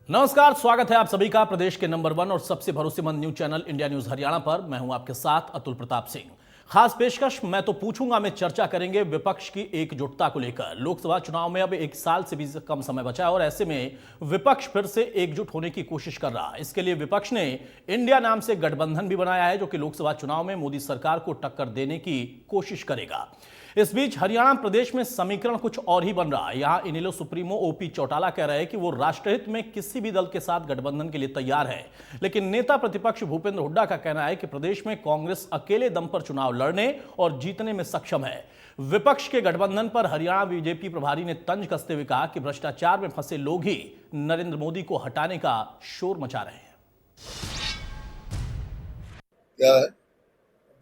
नमस्कार, स्वागत है आप सभी का प्रदेश के नंबर 1 और सबसे भरोसेमंद news channel India news Haryana पर। मैं हूं आपके साथ अतुल प्रताप सिंह। खास पेशकश मैं तो पूछूंगा में चर्चा करेंगे विपक्ष की एकजुटता को लेकर। लोकसभा चुनाव में अब एक साल से भी कम समय बचा है और ऐसे में विपक्ष फिर से एकजुट होने की कोशिश कर रहा है। इसके लिए विपक्ष ने इंडिया नाम से गठबंधन भी बनाया है जो कि लोकसभा चुनाव में मोदी सरकार को टक्कर देने की कोशिश करेगा। इस बीच हरियाणा प्रदेश में समीकरण कुछ और ही बन रहा है। यहां इनेलो सुप्रीमो ओपी चौटाला कह रहे हैं कि वो राष्ट्रहित में किसी भी दल के साथ गठबंधन के लिए तैयार है, लेकिन नेता प्रतिपक्ष भूपेंद्र हुड्डा का कहना है कि प्रदेश में कांग्रेस अकेले दम पर चुनाव लड़ने और जीतने में सक्षम है। विपक्ष के गठबंधन पर हरियाणा बीजेपी प्रभारी ने तंज कसते हुए कहा कि भ्रष्टाचार में फंसे लोग ही नरेंद्र मोदी को हटाने का शोर मचा रहे हैं। क्या है?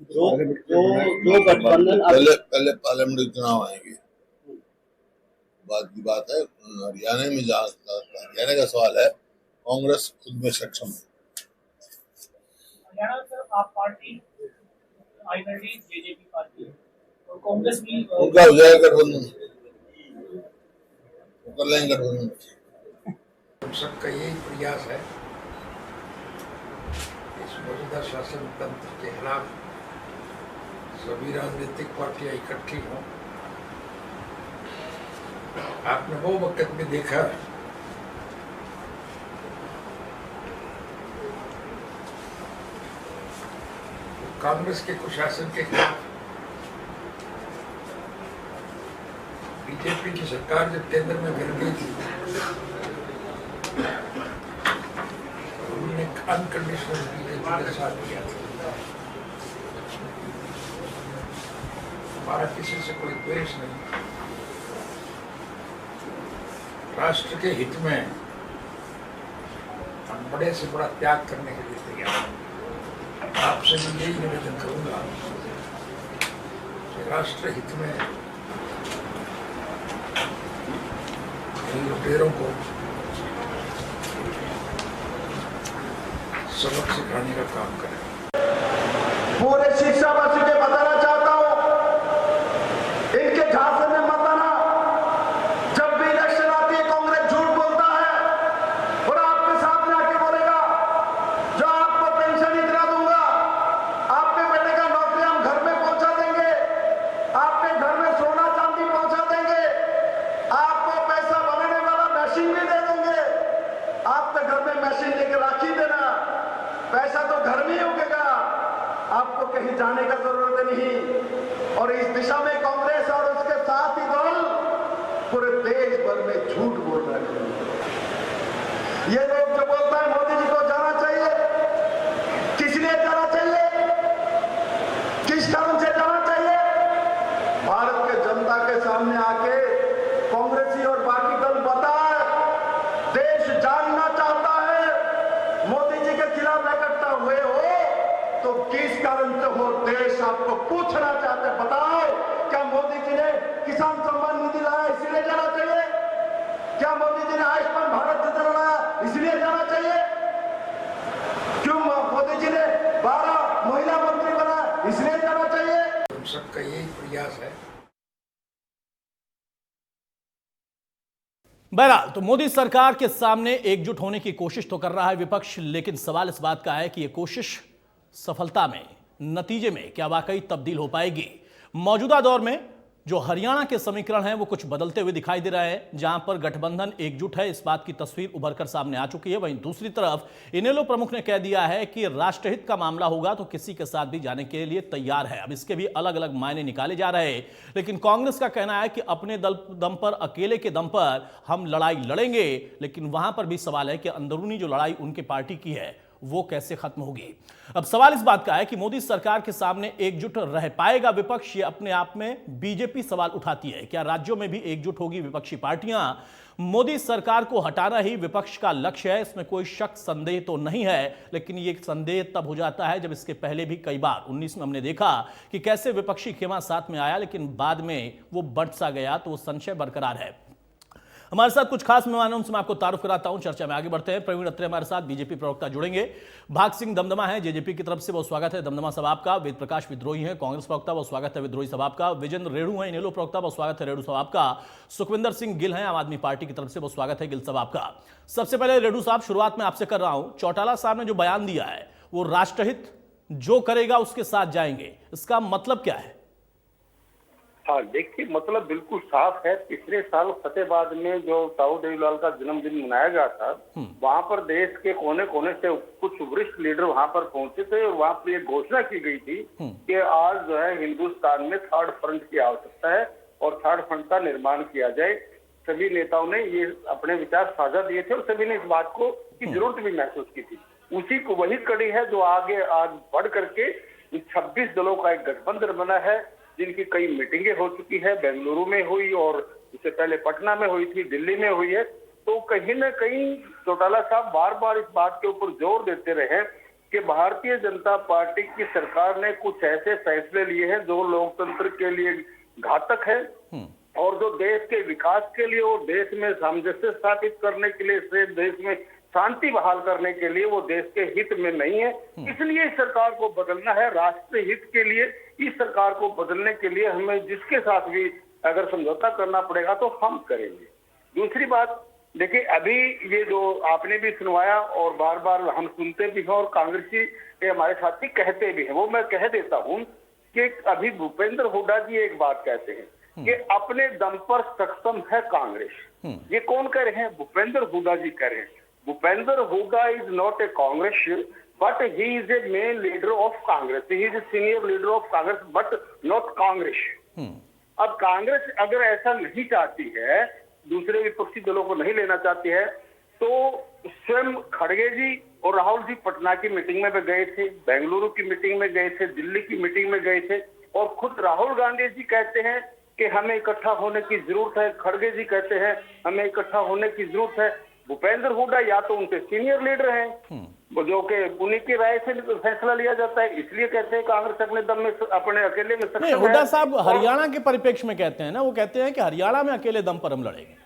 जो गठबंधन पहले पार्लियामेंट्री चुनाव आएंगे, बात की बात है। हरियाणा में जहाँ हरियाणा का सवाल है, कांग्रेस खुद में सक्षम है। हरियाणा सर आप पार्टी माइनॉरिटी जेजेपी पार्टी और कांग्रेस भी उनका हो जाएगा गठबंधन, कर लेंगे गठबंधन। हम सबका यही प्रयास है इस मौजूदा शासन तंत्र के खिलाफ सभी राजनीतिक पार्टियां इकट्ठी हों। आपने वो वक्त में देखा कांग्रेस के कुशासन के खिलाफ बीजेपी की सरकार जब केंद्र में गिर गई थी, उन्होंने अनकंडीशनल बीजेपी का साथ दिया था। हमारा किसी से कोई द्वेष नहीं, राष्ट्र के हित में हम बड़े से बड़ा त्याग करने के लिए तैयार हैं। आपसे मैं यही निवेदन करूंगा कि राष्ट्र हित में इन लुटेरों को सबक सिखाने का काम करें। पूरे शिक्षावासी के बताना चाहता हूं, इनके झांसे में मत आना। जब भी इलेक्शन आती है कांग्रेस झूठ बोलता है और आपके सामने आके बोलेगा जो आपको पेंशन इतना दूंगा, आपके बेटे का नौकरी हम घर में पहुंचा देंगे, आपके घर में सोना चांदी पहुंचा देंगे, आपको पैसा बनाने वाला मशीन भी दे देंगे, आपके घर में मशीन लेकर राखी देना, पैसा तो घर में ही उगेगा, आपको कहीं जाने का जरूरत नहीं। और इस दिशा में कांग्रेस और उसके साथ ही दल पूरे देश भर में झूठ बोल रहे हैं। ये लोग जो बोलता है मोदी जी को जाना चाहिए, किस लिए जाना चाहिए, किस कारण से जाना चाहिए? भारत के जनता के सामने आके कांग्रेसी और बाकी दल बताए, देश जानना चाहता है मोदी जी के खिलाफ इकट्ठा हुए हो तो किस कारण से हो, देश आपको पूछना चाहते। बताओ, क्या मोदी जी ने किसान सम्मान निधि लाया इसलिए जाना चाहिए? क्या मोदी जी ने आयुष्मान भारत योजना लाया इसलिए जाना चाहिए? क्यों मोदी जी ने 12 महिला मंत्री बनाया इसलिए जाना चाहिए? हम सबका यही प्रयास है। बहरहाल तो मोदी सरकार के सामने एकजुट होने की कोशिश तो कर रहा है विपक्ष, लेकिन सवाल इस बात का है कि यह कोशिश सफलता में, नतीजे में क्या वाकई तब्दील हो पाएगी। मौजूदा दौर में जो हरियाणा के समीकरण हैं वो कुछ बदलते हुए दिखाई दे रहे हैं। जहां पर गठबंधन एकजुट है, इस बात की तस्वीर उभरकर सामने आ चुकी है। वहीं दूसरी तरफ इनेलो प्रमुख ने कह दिया है कि राष्ट्रहित का मामला होगा तो किसी के साथ भी जाने के लिए तैयार है। अब इसके भी अलग अलग मायने निकाले जा रहे हैं, लेकिन कांग्रेस का कहना है कि अपने दम पर, अकेले के दम पर हम लड़ाई लड़ेंगे। लेकिन वहां पर भी सवाल है कि अंदरूनी जो लड़ाई उनके पार्टी की है वो कैसे खत्म होगी। अब सवाल इस बात का है कि मोदी सरकार के सामने एकजुट रह पाएगा विपक्ष, ये अपने आप में बीजेपी सवाल उठाती है। क्या राज्यों में भी एकजुट होगी विपक्षी पार्टियां? मोदी सरकार को हटाना ही विपक्ष का लक्ष्य है, इसमें कोई शक संदेह तो नहीं है। लेकिन ये संदेह तब हो जाता है जब इसके पहले भी कई बार 19 में हमने देखा कि कैसे विपक्षी खेमा साथ में आया, लेकिन बाद में वो बंट सा गया, तो वो संशय बरकरार है। हमारे साथ कुछ खास मेहमान हैं, उनसे मैं आपको तारुफ कराता हूं। चर्चा में आगे बढ़ते हैं। प्रवीण अत्रे हमारे साथ बीजेपी प्रवक्ता जुड़ेंगे। भाग सिंह दमदमा है जेजेपी की तरफ से, बहुत स्वागत है दमदमा साहब आपका। वेद प्रकाश विद्रोही है कांग्रेस प्रवक्ता, बहुत स्वागत है विद्रोही साहब आपका। विजेंद्र रेणु है इनेलो प्रवक्ता, बहुत स्वागत है रेणु साहब आपका। सुखविंदर सिंह गिल है आम आदमी पार्टी की तरफ से, बहुत स्वागत है गिल साहब आपका। सबसे पहले रेणु साहब, शुरुआत में आपसे कर रहा हूं। चौटाला साहब ने जो बयान दिया है वो राष्ट्रहित जो करेगा उसके साथ जाएंगे, इसका मतलब क्या है? हाँ, देखिए मतलब बिल्कुल साफ है। पिछले साल फतेहाबाद में जो ताऊ देवीलाल का जन्मदिन मनाया गया था, वहां पर देश के कोने कोने से कुछ वरिष्ठ लीडर वहां पर पहुंचे थे और वहां पर ये घोषणा की गई थी कि आज जो है हिंदुस्तान में थर्ड फ्रंट की आवश्यकता है और थर्ड फ्रंट का निर्माण किया जाए। सभी नेताओं ने ये अपने विचार साझा दिए थे और सभी ने इस बात को की जरूरत भी महसूस की थी। उसी को वही कड़ी है जो आगे आज बढ़ करके 26 दलों का एक गठबंधन बना है, जिनकी कई मीटिंगें हो चुकी है। बेंगलुरु में हुई और इससे पहले पटना में हुई थी, दिल्ली में हुई है। तो कहीं ना कहीं चौटाला साहब बार बार इस बात के ऊपर जोर देते रहे कि भारतीय जनता पार्टी की सरकार ने कुछ ऐसे फैसले लिए हैं जो लोकतंत्र के लिए घातक है और जो देश के विकास के लिए और देश में सामंजस्य स्थापित करने के लिए, देश में शांति बहाल करने के लिए वो देश के हित में नहीं है। इसलिए इस सरकार को बदलना है। राष्ट्र हित के लिए इस सरकार को बदलने के लिए हमें जिसके साथ भी अगर समझौता करना पड़ेगा तो हम करेंगे। दूसरी बात देखिए, अभी ये जो आपने भी सुनवाया और बार बार हम सुनते भी हैं और कांग्रेसी के हमारे साथी कहते भी हैं, वो मैं कह देता हूं कि अभी भूपेंद्र हुड्डा जी एक बात कहते हैं कि अपने दम पर सक्षम है कांग्रेस। ये कौन कह रहे हैं? भूपेंद्र हुड्डा जी कह रहे हैं। Bhupender Hooda is not a Congress, but he is a main leader of Congress. He is a senior leader of Congress, but not Congress. अब कांग्रेस अगर ऐसा नहीं चाहती है, दूसरे विपक्षी दलों को नहीं लेना चाहती है, तो स्वयं खड़गे जी और राहुल जी पटना की मीटिंग में भी गए थे, बेंगलुरु की मीटिंग में गए थे, दिल्ली की मीटिंग में गए थे और खुद राहुल गांधी जी कहते हैं कि हमें इकट्ठा होने की जरूरत है। खड़गे जी कहते हैं हमें इकट्ठा होने की जरूरत है। भूपेंद्र हुड्डा या तो उनके सीनियर लीडर हैं, जो कि उन्हीं की राय से फैसला लिया जाता है, इसलिए कहते हैं कांग्रेस अपने दम में अपने अकेले में सक्षम है। हुड्डा साहब हरियाणा के परिप्रेक्ष्य में कहते हैं ना, वो कहते हैं कि हरियाणा में अकेले दम पर हम लड़ेंगे।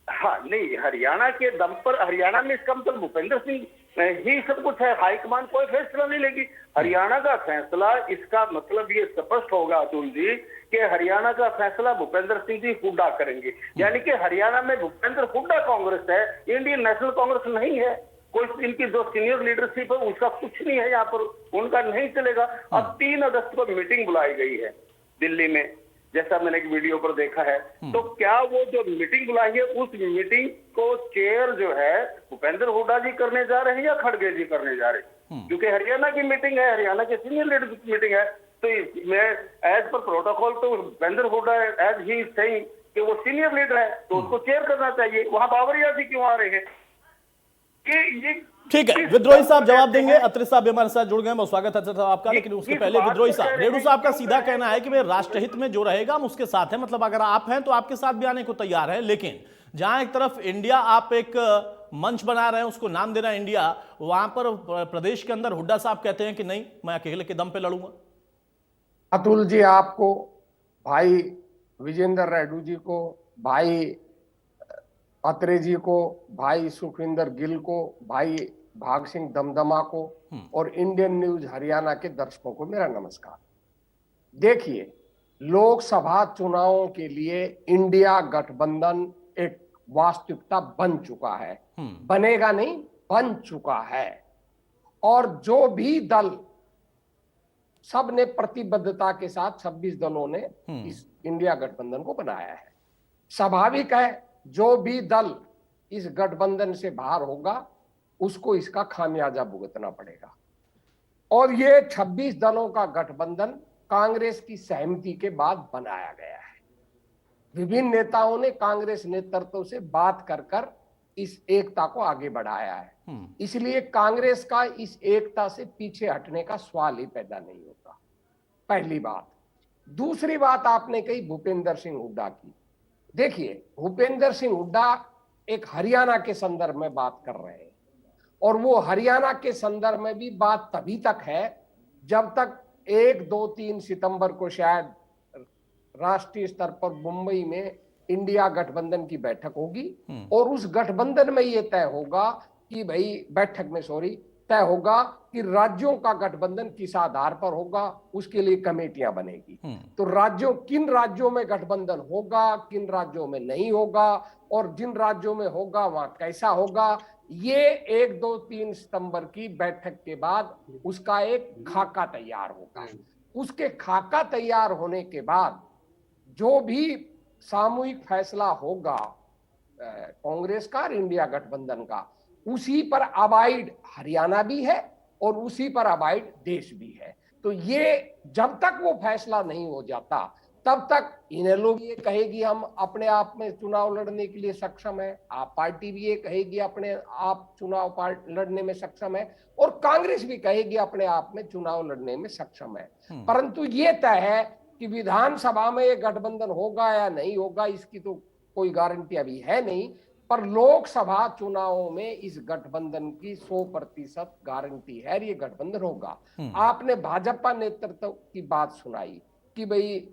हाँ नहीं, हरियाणा के दम पर, हरियाणा में इसका मतलब भूपेंद्र सिंह ही सब कुछ है। हाईकमान कोई फैसला नहीं लेगी। हरियाणा का फैसला, इसका मतलब ये स्पष्ट होगा अतुल जी कि हरियाणा का फैसला भूपेंद्र सिंह जी हुड्डा करेंगे। यानी कि हरियाणा में भूपेंद्र हुड्डा कांग्रेस है, इंडियन नेशनल कांग्रेस नहीं है। कोई इनकी जो सीनियर लीडरशिप है उसका कुछ नहीं है यहाँ पर, उनका नहीं चलेगा। अब 3 अगस्त को मीटिंग बुलाई गई है दिल्ली में, जैसा मैंने एक वीडियो पर देखा है। तो क्या वो जो मीटिंग बुलाई है उस मीटिंग को चेयर जो है भूपेंद्र हुड्डा जी करने जा रहे हैं या खड़गे जी करने जा रहे हैं? क्योंकि हरियाणा की मीटिंग है, हरियाणा के सीनियर लीडर की मीटिंग है, तो मैं एज पर प्रोटोकॉल तो Bhupendra Hooda as he saying कि वो सीनियर लीडर है तो उसको चेयर करना चाहिए। वहां बाबरिया जी क्यों आ रहे हैं कि ये? ठीक है, विद्रोही साहब जवाब देंगे। अत्रे साहब भी हमारे साथ जुड़ गए, बहुत स्वागत है अत्रे साहब आपका। लेकिन उसके पहले विद्रोही साहब, रेणु साहब का सीधा कहना है कि वे राष्ट्रहित में जो रहेगा हम उसके साथ हैं। मतलब अगर आप हैं तो आपके साथ भी आने को तैयार है, लेकिन जहां एक तरफ इंडिया आप एक मंच बना रहे हैं, उसको नाम दे रहे हैं इंडिया, वहां पर प्रदेश के अंदर हुड्डा साहब कहते हैं कि नहीं, मैं अकेले के दम पे लड़ूंगा। अतुल जी, आपको, भाई विजेंद्र रेड्डी जी को, भाई अत्रे जी को, भाई सुखविंदर गिल को, भाई भाग सिंह दमदमा को और इंडियन न्यूज हरियाणा के दर्शकों को मेरा नमस्कार। देखिए, लोकसभा चुनावों के लिए इंडिया गठबंधन एक वास्तविकता बन चुका है। बनेगा नहीं, बन चुका है। और जो भी दल, सब ने प्रतिबद्धता के साथ 26 दलों ने इस इंडिया गठबंधन को बनाया है। स्वाभाविक है, जो भी दल इस गठबंधन से बाहर होगा उसको इसका खामियाजा भुगतना पड़ेगा। और ये 26 दलों का गठबंधन कांग्रेस की सहमति के बाद बनाया गया है। विभिन्न नेताओं ने कांग्रेस नेतृत्व से बात कर कर इस एकता को आगे बढ़ाया है। इसलिए कांग्रेस का इस एकता से पीछे हटने का सवाल ही पैदा नहीं होता, पहली बात। दूसरी बात आपने कही भूपेंद्र सिंह हुड्डा की। देखिए, भूपेंद्र सिंह हुड्डा एक हरियाणा के संदर्भ में बात कर रहे हैं और वो हरियाणा के संदर्भ में भी बात तभी तक है जब तक 1, 2, 3 सितंबर को शायद राष्ट्रीय स्तर पर मुंबई में इंडिया गठबंधन की बैठक होगी और उस गठबंधन में ये तय होगा कि भाई बैठक में तय होगा कि राज्यों का गठबंधन किस आधार पर होगा, उसके लिए कमेटियां बनेगी। तो किन राज्यों में गठबंधन होगा, किन राज्यों में नहीं होगा और जिन राज्यों में होगा वहां कैसा होगा, ये 1, 2, 3 सितंबर की बैठक के बाद उसका एक खाका तैयार होगा। उसके खाका तैयार होने के बाद जो भी सामूहिक फैसला होगा कांग्रेस का और इंडिया गठबंधन का, उसी पर अबाइड हरियाणा भी है और उसी पर अबाइड देश भी है। तो ये जब तक वो फैसला नहीं हो जाता तब तक इनेलो भी ये कहेगी हम अपने आप में चुनाव लड़ने के लिए सक्षम है, आप पार्टी भी ये कहेगी अपने आप चुनाव लड़ने में सक्षम है और कांग्रेस भी कहेगी अपने आप में चुनाव लड़ने में सक्षम है। परंतु ये तय है कि विधानसभा में ये गठबंधन होगा या नहीं होगा इसकी तो कोई गारंटी अभी है नहीं, पर लोकसभा चुनावों में इस गठबंधन की 100% गारंटी है, ये गठबंधन होगा। आपने भाजपा नेतृत्व की बात सुनाई कि भाई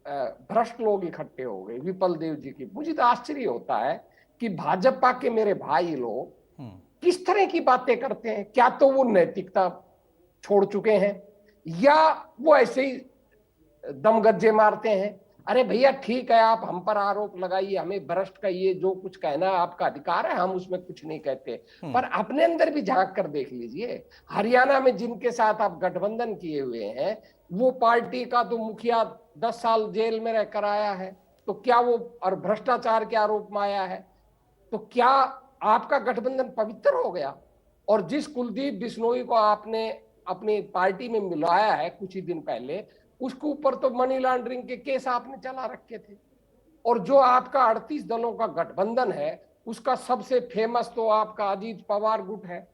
भ्रष्ट लोग इकट्ठे हो गए, विपल देव जी की। मुझे तो आश्चर्य होता है कि भाजपा के मेरे भाई लोग किस तरह की बातें करते हैं। क्या तो वो नैतिकता छोड़ चुके हैं या वो ऐसे ही दमगज्जे मारते हैं। अरे भैया ठीक है, आप हम पर आरोप लगाइए, हमें भ्रष्ट कहिए, जो कुछ कहना है आपका अधिकार है, हम उसमें कुछ नहीं कहते, पर अपने अंदर भी झांक कर देख लीजिए। हरियाणा में जिनके साथ आप गठबंधन किए हुए हैं वो पार्टी का तो मुखिया 10 साल जेल में रहकर आया है, तो क्या वो और भ्रष्टाचार के आरोप में आया है, तो क्या आपका गठबंधन पवित्र हो गया? और जिस कुलदीप बिश्नोई को आपने अपनी पार्टी में मिलाया है कुछ ही दिन पहले, उसके ऊपर तो मनी लॉन्ड्रिंग के केस आपने चला रखे थे। और जो आपका 38 दलों का गठबंधन है उसका सबसे फेमस तो आपका अजीत पवार गुट है।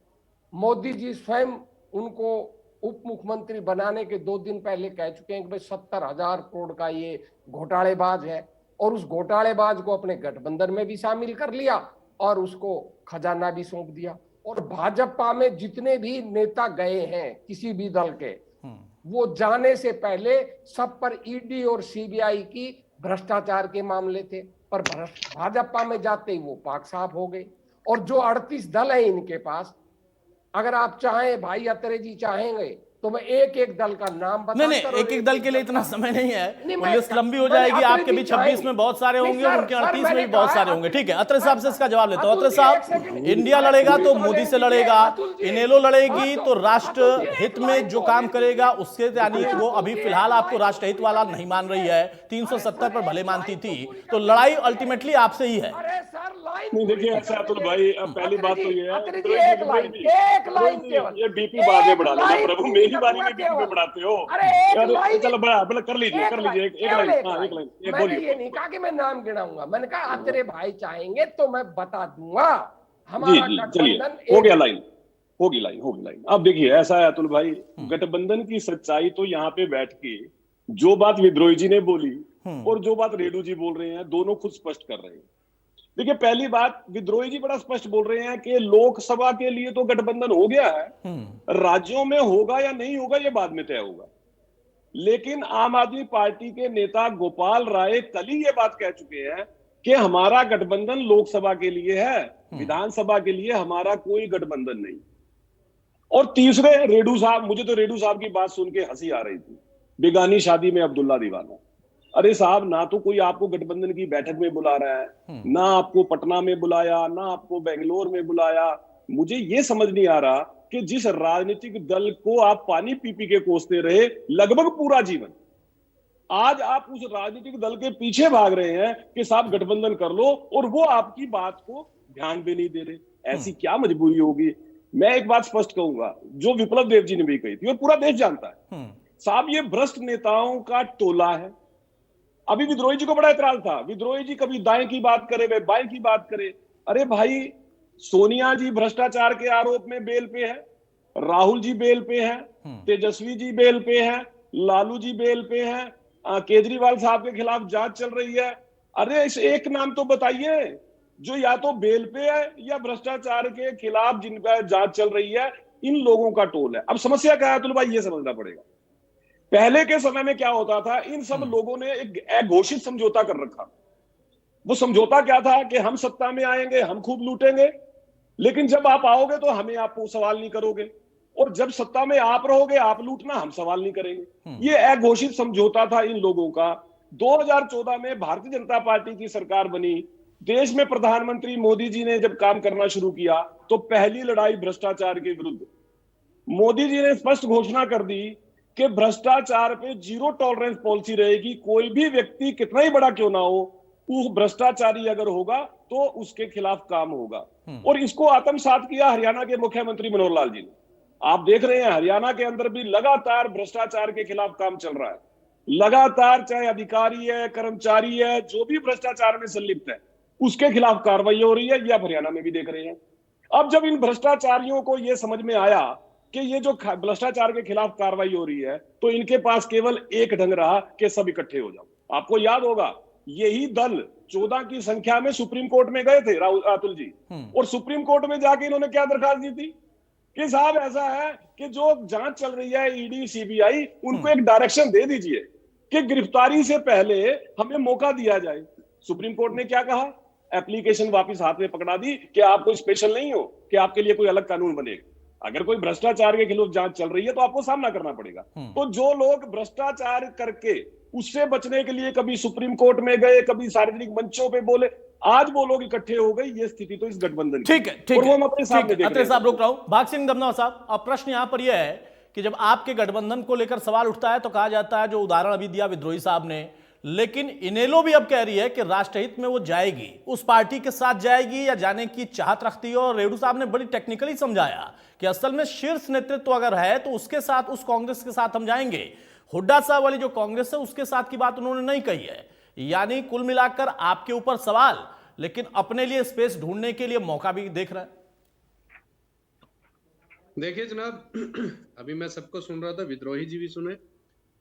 मोदी जी स्वयं उनको उप मुख्यमंत्री बनाने के 2 दिन पहले कह चुके हैं कि भाई 70,000 करोड़ का ये घोटालेबाज है, और उस घोटालेबाज को अपने गठबंधन में भी शामिल कर लिया और उसको खजाना भी सौंप दिया। और भाजपा में जितने भी नेता गए हैं किसी भी दल के, वो जाने से पहले सब पर ईडी और सीबीआई की भ्रष्टाचार के मामले थे, पर भाजपा में जाते ही वो पाक साफ हो गए। और जो 38 दल है इनके पास, अगर आप चाहें भाई अत्रे जी चाहेंगे तो मैं एक एक दल का नाम बता। नहीं, एक एक दल के लिए इतना समय नहीं है, लिस्ट लंबी हो जाएगी। आपके भी 26 में बहुत सारे होंगे और उनके 38 में भी बहुत सारे होंगे। ठीक है, अत्रे साहब से इसका जवाब लेता हूं। अत्रे साहब, इंडिया लड़ेगा तो मोदी से लड़ेगा, इनेलो लड़ेगी तो राष्ट्र हित में जो काम करेगा उसके, यानी वो अभी फिलहाल आपको राष्ट्र हित वाला नहीं मान रही है, 370 पर भले मानती थी, तो लड़ाई अल्टीमेटली आपसे ही है। नहीं देखिए ऐसा अतुल भाई, अब पहली बात तो ये है ये बीपी बाद में बढ़ा लेना प्रभु, मेरी बारी में बीपी बढ़ाते हो। चलो बड़ा कर लीजिए एक लाइन मैंने ये नहीं कहा कि मैं नाम गिनाऊंगा, मैंने कहा अत्रे भाई चाहेंगे तो मैं बता दूंगा हमारा गठबंधन। होगी लाइन। अब देखिए ऐसा है अतुल भाई, गठबंधन की सच्चाई तो यहाँ पे बैठ के जो बात विद्रोही जी ने बोली और जो बात रेडू जी बोल रहे हैं, दोनों खुद स्पष्ट कर रहे हैं। देखिए पहली बात, विद्रोही जी बड़ा स्पष्ट बोल रहे हैं कि लोकसभा के लिए तो गठबंधन हो गया है, राज्यों में होगा या नहीं होगा ये बाद में तय होगा। लेकिन आम आदमी पार्टी के नेता गोपाल राय कल ही ये बात कह चुके हैं कि हमारा गठबंधन लोकसभा के लिए है, विधानसभा के लिए हमारा कोई गठबंधन नहीं। और तीसरे रेडू साहब, मुझे तो रेडू साहब की बात सुन के हंसी आ रही थी, बेगानी शादी में अब्दुल्ला दीवाना। अरे साहब, ना तो कोई आपको गठबंधन की बैठक में बुला रहा है, ना आपको पटना में बुलाया, ना आपको बेंगलोर में बुलाया। मुझे ये समझ नहीं आ रहा कि जिस राजनीतिक दल को आप पानी पी पी के कोसते रहे लगभग पूरा जीवन, आज आप उस राजनीतिक दल के पीछे भाग रहे हैं कि साहब गठबंधन कर लो, और वो आपकी बात को ध्यान भी नहीं दे रहे। ऐसी क्या मजबूरी होगी? मैं एक बात स्पष्ट कहूंगा, जो विप्लव देव जी ने भी कही थी और पूरा देश जानता है, साहब ये भ्रष्ट नेताओं का टोला है। अभी विद्रोही जी को बड़ा एतराज था, विद्रोही जी कभी दाएं की बात करे, वे बाएं की बात करे। अरे भाई, सोनिया जी भ्रष्टाचार के आरोप में बेल पे है, राहुल जी बेल पे हैं, तेजस्वी जी बेल पे हैं, लालू जी बेल पे हैं, केजरीवाल साहब के खिलाफ जांच चल रही है। अरे इस एक नाम तो बताइए जो या तो बेल पे है या भ्रष्टाचार के खिलाफ जिनका जांच चल रही है, इन लोगों का टोल है। अब समस्या क्या है अतुल भाई, ये समझना पड़ेगा। पहले के समय में क्या होता था, इन सब लोगों ने एक अघोषित समझौता कर रखा। वो समझौता क्या था कि हम सत्ता में आएंगे, हम खूब लूटेंगे, लेकिन जब आप आओगे तो हमें आप सवाल नहीं करोगे, और जब सत्ता में आप रहोगे आप लूटना, हम सवाल नहीं करेंगे। ये अघोषित समझौता था इन लोगों का। 2014 में भारतीय जनता पार्टी की सरकार बनी, देश में प्रधानमंत्री मोदी जी ने जब काम करना शुरू किया तो पहली लड़ाई भ्रष्टाचार के विरुद्ध। मोदी जी ने स्पष्ट घोषणा कर दी कि भ्रष्टाचार पे जीरो टॉलरेंस पॉलिसी रहेगी। कोई भी व्यक्ति कितना ही बड़ा क्यों ना हो, वो भ्रष्टाचारी अगर होगा तो उसके खिलाफ काम होगा। और इसको आत्मसात किया हरियाणा के मुख्यमंत्री मनोहर लाल जी ने। आप देख रहे हैं हरियाणा के अंदर भी लगातार भ्रष्टाचार के खिलाफ काम चल रहा है। लगातार, चाहे अधिकारी है, कर्मचारी है, जो भी भ्रष्टाचार में संलिप्त है, उसके खिलाफ कार्रवाई हो रही है। ये आप हरियाणा में भी देख रहे हैं। अब जब इन भ्रष्टाचारियों को यह समझ में आया कि ये जो भ्रष्टाचार के खिलाफ कार्रवाई हो रही है, तो इनके पास केवल एक ढंग रहा कि सब इकट्ठे हो जाओ। आपको याद होगा, यही दल 14 की संख्या में सुप्रीम कोर्ट में गए थे अतुल जी, और सुप्रीम कोर्ट में जाके इन्होंने क्या दरखास्त दी थी कि साहब ऐसा है कि जो जांच चल रही है ईडी सीबीआई, उनको एक डायरेक्शन दे दीजिए कि गिरफ्तारी से पहले हमें मौका दिया जाए। सुप्रीम कोर्ट ने क्या कहा? एप्लीकेशन वापस हाथ में पकड़ा दी कि आप कोई स्पेशल नहीं हो कि आपके लिए कोई अलग कानून बनेगा। अगर कोई भ्रष्टाचार के खिलाफ जांच चल रही है तो आपको सामना करना पड़ेगा। तो जो लोग भ्रष्टाचार करके उससे बचने के लिए कभी सुप्रीम कोर्ट में गए, कभी सार्वजनिक मंचों पे बोले, आज वो लोग इकट्ठे हो गए। ये स्थिति तो इस गठबंधन की। ठीक है, ठीक और वो हम है, अपने सामने देख रहे हैं। अत्रे साहब रोक रहा हूं। भाग सिंह दमनवा साहब, अब प्रश्न यहां पर यह है कि जब आपके गठबंधन को लेकर सवाल उठता है तो कहा जाता है, जो उदाहरण अभी दिया विद्रोही साहब ने, लेकिन इनेलो भी अब कह रही है कि राष्ट्रहित में वो जाएगी, उस पार्टी के साथ जाएगी या जाने की चाहत रखती है। और रेडू साहब ने बड़ी टेक्निकली समझाया कि असल में शीर्ष नेतृत्व अगर है तो उसके साथ, उस कांग्रेस के साथ हम जाएंगे। हुड्डा साहब वाली जो कांग्रेस है उसके साथ की बात उन्होंने नहीं कही है। यानी कुल मिलाकर आपके ऊपर सवाल, लेकिन अपने लिए स्पेस ढूंढने के लिए मौका भी देख रहे हैं। देखिए जनाब, अभी मैं सबको सुन रहा था, विद्रोही जी भी सुने।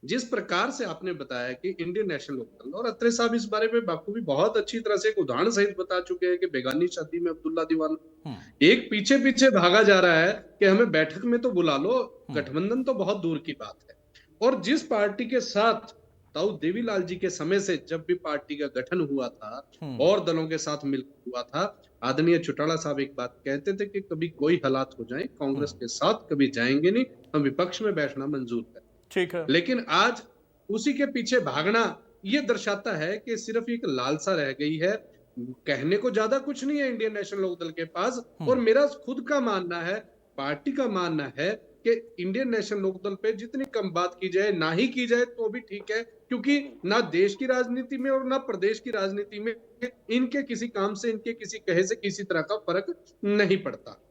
जिस प्रकार से आपने बताया कि इंडियन नेशनल लोकदल, और अत्रे साहब इस बारे में बापू भी बहुत अच्छी तरह से एक उदाहरण सहित बता चुके हैं कि बेगानी शादी में अब्दुल्ला दीवाना, एक पीछे पीछे भागा जा रहा है कि हमें बैठक में तो बुला लो, गठबंधन तो बहुत दूर की बात है। और जिस पार्टी के साथ ताऊ देवीलाल जी के समय से जब भी पार्टी का गठन हुआ था और दलों के साथ मिलकर हुआ था, आदरणीय चौटाला साहब एक बात कहते थे कि कभी कोई हालात हो जाए, कांग्रेस के साथ कभी जाएंगे नहीं, हम विपक्ष में बैठना मंजूर है। ठीक है। लेकिन आज उसी के पीछे भागना ये दर्शाता है कि सिर्फ एक लालसा रह गई है, कहने को ज्यादा कुछ नहीं है इंडियन नेशनल लोकदल के पास। और मेरा खुद का मानना है, पार्टी का मानना है कि इंडियन नेशनल लोकदल पे जितनी कम बात की जाए, ना ही की जाए तो भी ठीक है, क्योंकि ना देश की राजनीति में और ना प्रदेश की राजनीति में इनके किसी काम से, इनके किसी कहे से किसी तरह का फर्क नहीं पड़ता।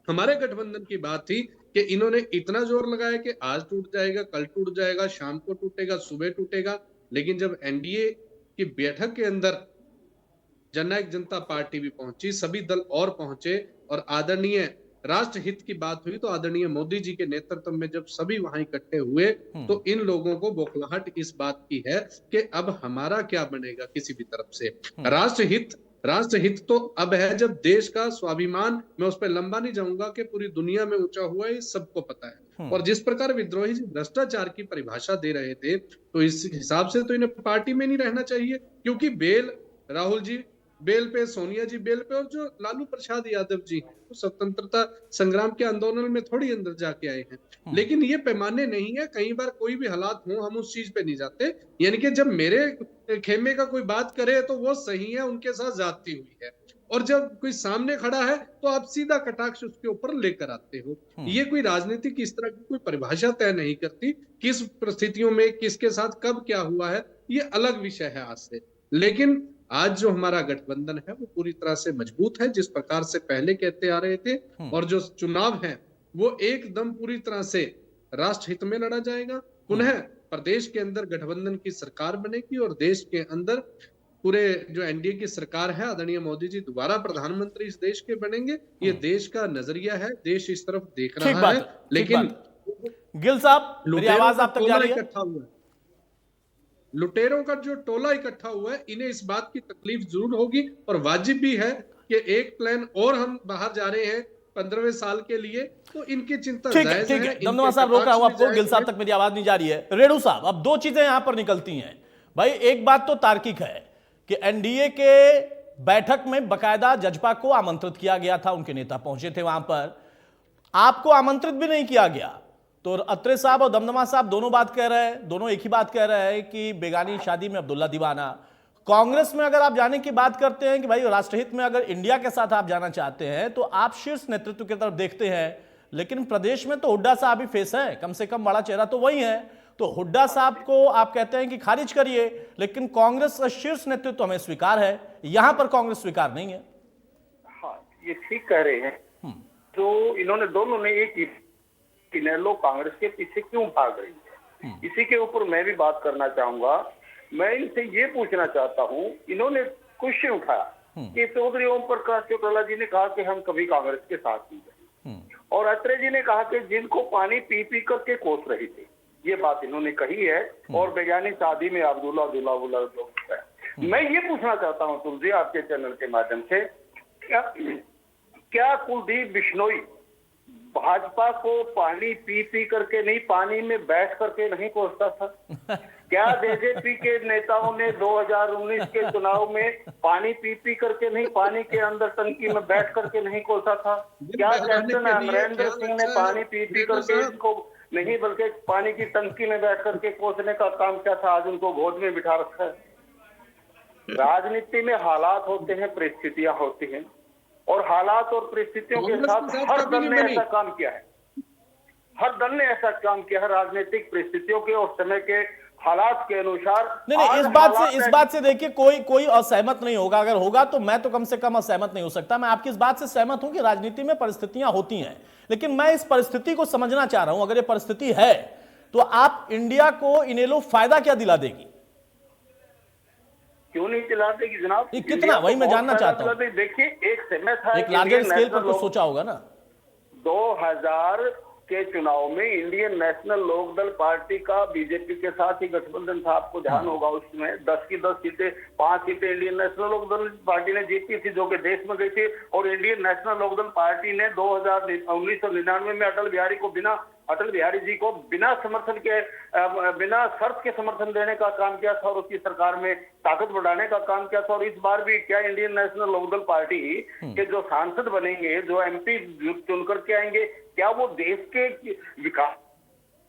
हमारे गठबंधन की बात थी कि इन्होंने इतना जोर लगाया कि आज टूट जाएगा, कल टूट जाएगा, शाम को टूटेगा, सुबह टूटेगा। लेकिन जब एनडीए की बैठक के अंदर जननायक जनता पार्टी भी पहुंची, सभी दल और पहुंचे और आदरणीय राष्ट्रहित की बात हुई, तो आदरणीय मोदी जी के नेतृत्व में जब सभी वहां इकट्ठे हुए तो इन लोगों को बौखलाहट इस बात की है कि अब हमारा क्या बनेगा किसी भी तरफ से। राष्ट्रहित तो अब है जब देश का स्वाभिमान, मैं उस पर लंबा नहीं जाऊंगा कि पूरी दुनिया में ऊंचा हुआ है, सबको पता है। और जिस प्रकार विद्रोही जी भ्रष्टाचार की परिभाषा दे रहे थे, तो इस हिसाब से तो इन्हें पार्टी में नहीं रहना चाहिए, क्योंकि बेल राहुल जी बेल पे, सोनिया जी बेल पे, और जो लालू प्रसाद यादव जी तो स्वतंत्रता संग्राम के आंदोलन में थोड़ी अंदर जाके आए हैं। लेकिन ये पैमाने नहीं है, कई बार कोई भी हालात हो हम उस चीज पे नहीं जाते। यानी कि जब मेरे खेमे का कोई बात करे तो वो सही है, उनके साथ जाती हुई है, और जब कोई सामने खड़ा है तो आप सीधा कटाक्ष उसके ऊपर लेकर आते हो। ये कोई राजनीति की इस तरह की कोई परिभाषा तय नहीं करती, किस परिस्थितियों में किसके साथ कब क्या हुआ है ये अलग विषय है आज से। लेकिन आज जो हमारा गठबंधन है वो पूरी तरह से मजबूत है, जिस प्रकार से पहले कहते आ रहे थे। और जो चुनाव है वो एकदम पूरी तरह से राष्ट्रहित में लड़ा जाएगा। पुनः प्रदेश के अंदर गठबंधन की सरकार बनेगी और देश के अंदर पूरे जो एनडीए की सरकार है, आदरणीय मोदी जी दोबारा प्रधानमंत्री इस देश के बनेंगे। ये देश का नजरिया है, देश इस तरफ देख रहा है। लेकिन गिल साहब, मेरी आवाज आप तक जा रही है? इकट्ठा हुआ है, लुटेरों का जो टोला इकट्ठा हुआ है, इन्हें इस बात की तकलीफ जरूर होगी और वाजिब भी है कि एक प्लान और हम बाहर जा रहे हैं 15वें साल के लिए, तो इनकी चिंता जायज है। दमनवा साहब रोक रहा हूं आपको, गिल साहब तक मेरी आवाज नहीं जा रही है। रेडू साहब, अब दो चीजें यहां पर निकलती हैं भाई। एक बात तो तार्किक है कि एनडीए के बैठक में बकायदा जजपा को आमंत्रित किया गया था, उनके नेता पहुंचे थे वहां पर, आपको आमंत्रित भी नहीं किया गया। तो अत्रे साहब और दमदमा साहब दोनों बात कह रहे हैं, दोनों एक ही बात कह रहे हैं कि बेगानी शादी में अब्दुल्ला दीवाना। कांग्रेस में अगर आप जाने की बात करते हैं कि भाई राष्ट्रहित में अगर इंडिया के साथ आप जाना चाहते हैं तो आप शीर्ष नेतृत्व की तरफ देखते हैं, लेकिन प्रदेश में तो हुड्डा साहब ही फेस है, कम से कम बड़ा चेहरा तो वही है। तो हुड्डा साहब को आप कहते हैं कि खारिज करिए, लेकिन कांग्रेस का शीर्ष नेतृत्व हमें स्वीकार है, यहां पर कांग्रेस स्वीकार नहीं है। हाँ, ये ठीक कह रहे हैं। तो इन्होंने दोनों ने एक इनेलो कांग्रेस के पीछे क्यों भाग रही है, इसी के ऊपर मैं भी बात करना चाहूंगा। मैं इनसे ये पूछना चाहता हूँ, इन्होंने क्वेश्चन उठाया कि चौधरी ओम प्रकाश चौटाला जी ने कहा कि हम कभी कांग्रेस के साथ नहीं गए, और अत्रे जी ने कहा कि जिनको पानी पी पी करके कोस रहे थे, ये बात इन्होंने कही है। और बेगानी शादी में अब्दुल्ला दुल्ला है। मैं ये पूछना चाहता हूँ तुलसी, आपके चैनल के माध्यम से, क्या कुलदीप बिश्नोई भाजपा को पानी पी पी करके नहीं, पानी में बैठ करके नहीं कोसता था? क्या बीजेपी के नेताओं ने 2019 के चुनाव में पानी पी पी करके नहीं, पानी के अंदर टंकी में बैठ करके नहीं कोसा था? क्या कैप्टन अमरेंद्र सिंह ने पानी पी पी करके इनको नहीं, बल्कि पानी की टंकी में बैठ करके कोसने का काम क्या था? आज उनको गोद में बिठा रखा है। राजनीति में हालात होते हैं, परिस्थितियां होती हैं, और हालात और परिस्थितियों के साथ हर दल ने ऐसा काम किया है, हर दल ने ऐसा काम किया है राजनीतिक परिस्थितियों के और समय के हालात के अनुसार। नहीं, इस बात से देखिए कोई असहमत नहीं होगा, अगर होगा तो मैं तो कम से कम असहमत नहीं हो सकता। मैं आपकी इस बात से सहमत हूं कि राजनीति में परिस्थितियां होती हैं, लेकिन मैं इस परिस्थिति को समझना चाह रहा हूं। अगर ये परिस्थिति है तो आप इंडिया को इनेलो फायदा क्या दिला देगी? क्यों नहीं दिला देगी जनाब? कितना, वही मैं जानना चाहता हूं। देखिए, एक समय था, एक लार्जर स्केल पर कुछ सोचा होगा ना। 2000 के चुनाव में इंडियन नेशनल लोकदल पार्टी का बीजेपी के साथ ही गठबंधन था, आपको ध्यान होगा। उसमें 10 की 10 सीटें, 5 सीटें इंडियन नेशनल लोकदल पार्टी ने जीती थी, जो कि देश में गई थी। और इंडियन नेशनल लोकदल पार्टी ने 1999 में अटल बिहारी जी को बिना समर्थन के, बिना शर्त के समर्थन देने का काम किया था और उसकी सरकार में ताकत बढ़ाने का काम किया था। और इस बार भी क्या इंडियन नेशनल लोकदल पार्टी के जो सांसद बनेंगे, जो एमपी चुन करके आएंगे, क्या वो देश के विकास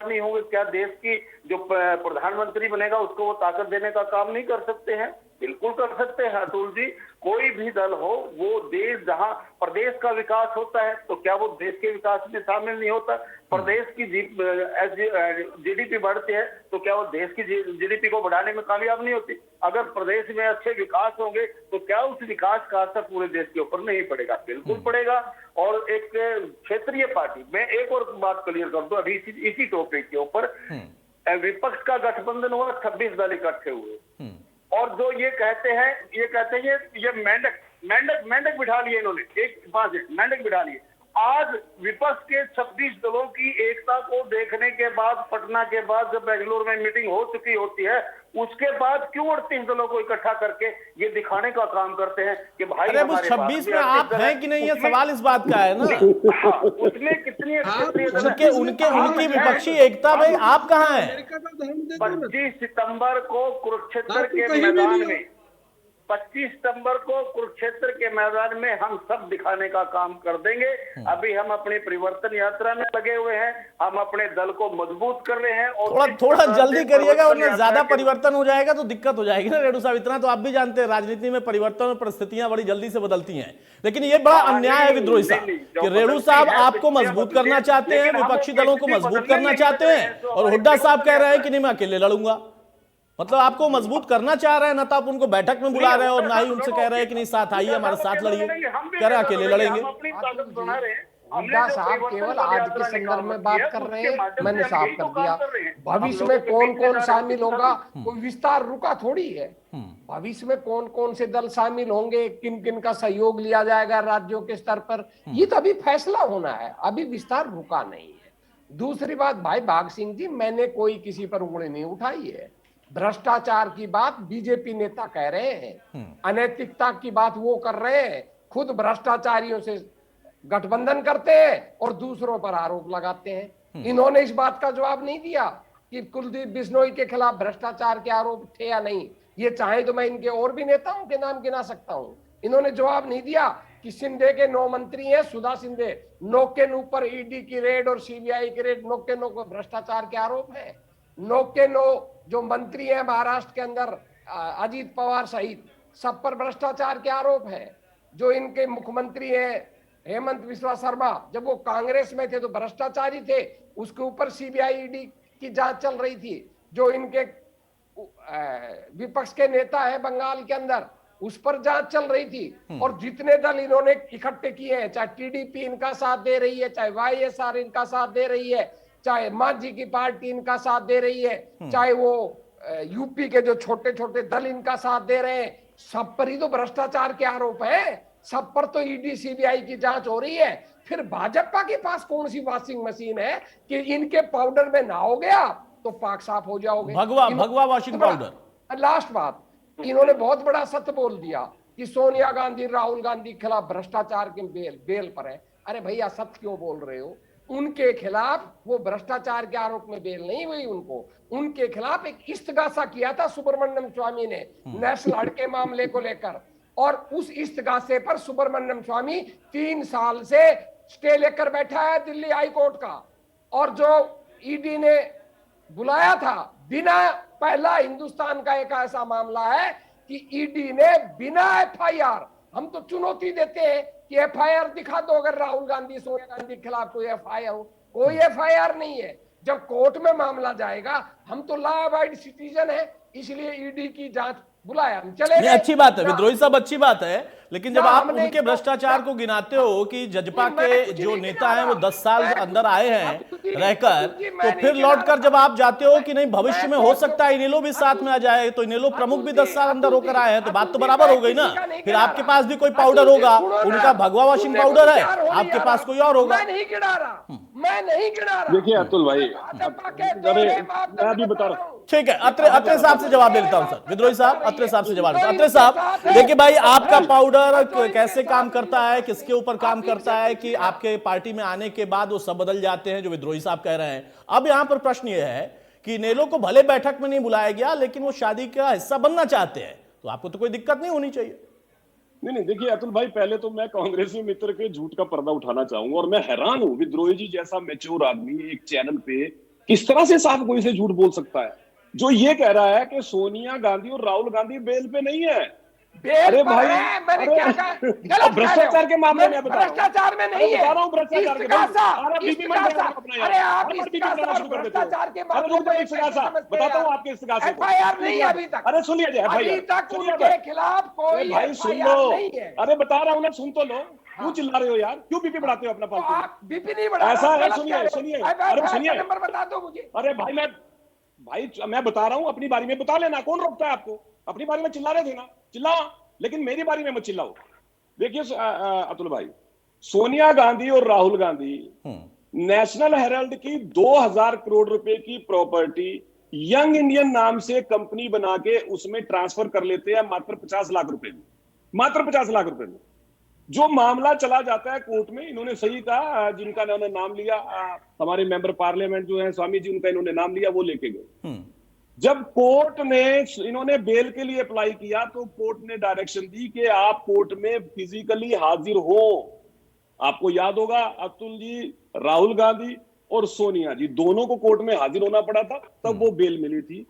नहीं होंगे? क्या देश की जो प्रधानमंत्री बनेगा उसको वो ताकत देने का काम नहीं कर सकते हैं? बिल्कुल कर सकते हैं अतुल जी। कोई भी दल हो, वो देश, जहां प्रदेश का विकास होता है तो क्या वो देश के विकास में शामिल नहीं होता? प्रदेश की जीडीपी बढ़ती है तो क्या वो देश की जीडीपी को बढ़ाने में कामयाब नहीं होती? अगर प्रदेश में अच्छे विकास होंगे तो क्या उस विकास का असर पूरे देश के ऊपर नहीं पड़ेगा? बिल्कुल पड़ेगा। और एक क्षेत्रीय पार्टी, मैं एक और बात क्लियर कर दूं अभी इसी टॉपिक के ऊपर, विपक्ष का गठबंधन हुआ, 26 दल इकट्ठे हुए, और जो ये कहते हैं ये मेंढक बिठा लिए इन्होंने, 5 मेंढक बिठा लिए। आज विपक्ष के 26 दलों की एकता को देखने के बाद, पटना के बाद जब बेंगलुरु में मीटिंग हो चुकी होती है, उसके बाद क्यों 38 दलों को इकट्ठा करके ये दिखाने का काम करते हैं कि भाई अरे 26 में आप हैं कि नहीं, ये सवाल इस बात का है ना। हाँ, उसमें कितनी उनकी विपक्षी एकता, भाई आप कहाँ हैं? 25 सितंबर को कुरुक्षेत्र के मैदान में, 25 सितंबर को कुरुक्षेत्र के मैदान में हम सब दिखाने का काम कर देंगे। अभी हम अपनी परिवर्तन यात्रा में लगे हुए हैं, हम अपने दल को मजबूत कर रहे हैं। और थोड़ा जल्दी करिएगा, वरना ज्यादा परिवर्तन हो जाएगा तो दिक्कत हो जाएगी ना रेडू साहब। इतना तो आप भी जानते हैं, राजनीति में परिवर्तन और परिस्थितियां बड़ी जल्दी से बदलती हैं। लेकिन ये बड़ा अन्याय है विद्रोही साहब कि रेडू साहब आपको मजबूत करना चाहते हैं, विपक्षी दलों को मजबूत करना चाहते हैं, और हुड्डा साहब कह रहे हैं कि नहीं मैं अकेले लड़ूंगा। मतलब आपको मजबूत करना चाह रहे हैं, ना तो आप उनको बैठक में बुला रहे हैं और ना ही उनसे कह रहे हैं कि नहीं साथ आइए, हमारे साथ लड़िए, कह रहे हैं अकेले लड़ेंगे। हुड्डा साहब केवल आज के संदर्भ में बात कर रहे हैं, मैंने साफ कर दिया। भविष्य में कौन कौन शामिल होगा, कोई विस्तार रुका थोड़ी है। भविष्य में कौन कौन से दल शामिल होंगे, किन किन का सहयोग लिया जाएगा राज्यों के स्तर पर, ये तो अभी फैसला होना है, अभी विस्तार रुका नहीं है। दूसरी बात, भाई भाग सिंह जी, मैंने कोई किसी पर उंगली नहीं उठाई है। भ्रष्टाचार की बात बीजेपी नेता कह रहे हैं, अनैतिकता की बात वो कर रहे हैं, खुद भ्रष्टाचारियों से गठबंधन करते हैं और दूसरों पर आरोप लगाते हैं। इन्होंने इस बात का जवाब नहीं दिया कि कुलदीप बिश्नोई के खिलाफ भ्रष्टाचार के आरोप थे या नहीं। ये चाहे तो मैं इनके और भी नेताओं के नाम गिना सकता हूं। इन्होंने जवाब नहीं दिया कि शिंदे के 9 मंत्री हैं, सुधा शिंदे, नो के नो पर ईडी की रेड और सीबीआई की रेड, नो के नो को भ्रष्टाचार के आरोप है। नो के नो जो मंत्री हैं महाराष्ट्र के अंदर, अजीत पवार सहित, सब पर भ्रष्टाचार के आरोप है। जो इनके मुख्यमंत्री हैं हेमंत बिस्वा शर्मा, जब वो कांग्रेस में थे तो भ्रष्टाचारी थे, उसके ऊपर सीबीआई ईडी की जांच चल रही थी। जो इनके विपक्ष के नेता है बंगाल के अंदर, उस पर जांच चल रही थी। और जितने दल इन्होंने इकट्ठे किए हैं, चाहे टीडीपी इनका साथ दे रही है, चाहे वाईएसआर इनका साथ दे रही है, चाहे मांझी की पार्टी इनका साथ दे रही है, चाहे वो यूपी के जो छोटे छोटे दल इनका साथ दे रहे हैं, सब पर ही तो भ्रष्टाचार के आरोप है। सब पर तो ईडी सीबीआई की जांच हो रही है। फिर भाजपा के पास कौन सी वॉशिंग मशीन है कि इनके पाउडर में नहा गया तो पाक साफ हो जाओगे। भगवा वॉशिंग पाउडर। लास्ट बात, इन्होंने बहुत बड़ा सत्य बोल दिया कि सोनिया गांधी राहुल गांधी के खिलाफ भ्रष्टाचार के बेल पर है। अरे भैया सत्य क्यों बोल रहे हो? उनके खिलाफ वो भ्रष्टाचार के आरोप में बेल नहीं हुई, उनके खिलाफ एक इस्तगासा किया था सुब्रमण्यम स्वामी ने नेशनल हड़ के मामले को लेकर, और उस इस्तगासे पर सुब्रमण्यम स्वामी 3 साल से स्टे लेकर बैठा है दिल्ली हाई कोर्ट का। और जो ईडी ने बुलाया था, बिना, पहला हिंदुस्तान का एक ऐसा मामला है कि ईडी ने बिना एफआईआर, हम तो चुनौती देते हैं कि एफआईआर दिखा दो अगर राहुल गांधी सोनिया गांधी के खिलाफ कोई एफआईआर हो, कोई एफआईआर नहीं है। जब कोर्ट में मामला जाएगा, हम तो लॉ अबाइड सिटीजन है, इसलिए ईडी की जांच बुलाया, हम चले गए। अच्छी बात है विद्रोही साहब, अच्छी बात है, लेकिन जब आप उनके भ्रष्टाचार को गिनाते हो कि जजपा के जो नेता हैं वो 10 साल अंदर आए हैं रहकर, तो फिर लौटकर जब आप जाते हो कि नहीं भविष्य में हो सकता है इनेलो भी साथ में आ जाए, तो इनेलो प्रमुख भी 10 साल अंदर होकर आए हैं, तो बात तो बराबर हो गई ना। फिर आपके पास भी कोई पाउडर होगा, उनका भगवा वॉशिंग पाउडर है, आपके पास कोई और होगा। मैं नहीं गिना रहा। देखिए अतुल भाई, मैं भी बता रहा हूँ। ठीक है, अत्रे साहब से जवाब दे लेता हूं सर। विद्रोही साहब, अत्रे साहब से जवाब देता हूं। अत्रे साहब देखिए भाई, आपका पाउडर कैसे काम करता है, किसके ऊपर काम करता है कि आपके पार्टी में आने के बाद वो सब बदल जाते हैं, जो विद्रोही साहब कह रहे हैं। अब यहां पर प्रश्न ये है कि नेलो को भले बैठक में नहीं बुलाया गया, लेकिन वो शादी का हिस्सा बनना चाहते हैं, तो आपको तो कोई दिक्कत नहीं होनी चाहिए। नहीं, देखिए अतुल भाई, पहले तो मैं कांग्रेसी मित्र के झूठ का पर्दा उठाना चाहूंगा, और मैं हैरान हूं विद्रोही जी जैसा मैच्योर आदमी एक चैनल पे किस तरह से साफ गोई से झूठ बोल सकता है, जो ये कह रहा है कि सोनिया गांधी और राहुल गांधी बेल पे नहीं है। अरे भाई, मैंने क्या कहा? भ्रष्टाचार के मामले में भ्रष्टाचार में नहीं है, बता रहा हूँ भ्रष्टाचार के। अरे आप भ्रष्टाचार के मामले में बताता हूँ आपके इस्तिगासे को। एफआईआर नहीं है अभी तक। अरे सुनिए, अभी तक उनके खिलाफ कोई भाई सुन लो, अरे बता रहा हूँ ना, सुन तो लो। क्यों चिल्ला रहे हो यार? क्यों बीपी बढ़ाते हो अपना फालतू? आप बीपी नहीं बढ़ा, ऐसा है, सुनिए, अरे सुनिए, नंबर बता दो मुझे। अरे भाई मैं बता रहा हूं, अपनी बारी में बता लेना, कौन रोकता है आपको? अपनी बारी में चिल्ला रहे थे ना, चिल्लाओ, लेकिन मेरी बारी में मत चिल्लाओ। देखिए अतुल भाई, सोनिया गांधी और राहुल गांधी नेशनल हेराल्ड की 2000 करोड़ रुपए की प्रॉपर्टी यंग इंडियन नाम से कंपनी बना के उसमें ट्रांसफर कर लेते हैं मात्र 50 लाख रुपए में, मात्र 50 लाख रुपए में। जो मामला चला जाता है कोर्ट में, इन्होंने सही कहा, जिनका इन्होंने नाम लिया, हमारे मेंबर पार्लियामेंट जो है स्वामी जी, उनका इन्होंने नाम लिया, वो लेके गए। जब कोर्ट ने, इन्होंने बेल के लिए अप्लाई किया, तो कोर्ट ने डायरेक्शन दी कि आप कोर्ट में फिजिकली हाजिर हो। आपको याद होगा अतुल जी, राहुल गांधी और सोनिया जी दोनों को कोर्ट में हाजिर होना पड़ा था, तब वो बेल मिली थी।